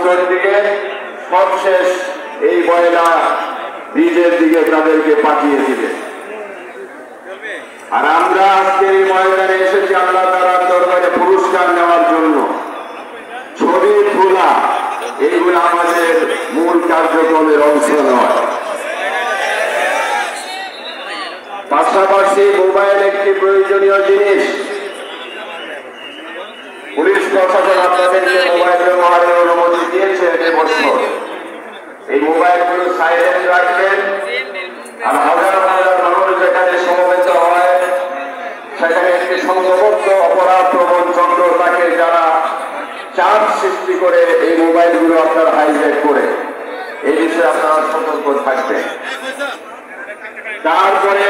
উত্তর দিকে, সবশেষ এই ময়লা ব্রিজের দিকে তাদেরকে পাঠিয়ে দিবে। আর আমরা আজকে এই ময়দানে এসেছি আল্লাহ তাআলার দরবারে পুরস্কার নেওয়ার জন্য। ছবি তোলা এইগুলো আমাদের মূল কার্যক্রমের অংশ নয়। পাশাপাশি মোবাইল একটি প্রয়োজনীয় জিনিস। পুলিশ প্রশাসন আপনাদেরকে মোবাইল ব্যবহারের অনুমতি দিয়েছে এবছর। এই মোবাইলগুলো সাইলেন্ট রাখবেন। আর হাজার হাজার মানুষ যেখানে সমবেত হয় সেখানে একটি সংঘবদ্ধ অপরাধ প্রবণ চক্র তাকে যারা চাপ সৃষ্টি করে এই মোবাইলগুলো আপনার হাইজ্যাক করে, এই বিষয়ে আপনারা সতর্ক থাকবেন। তারপরে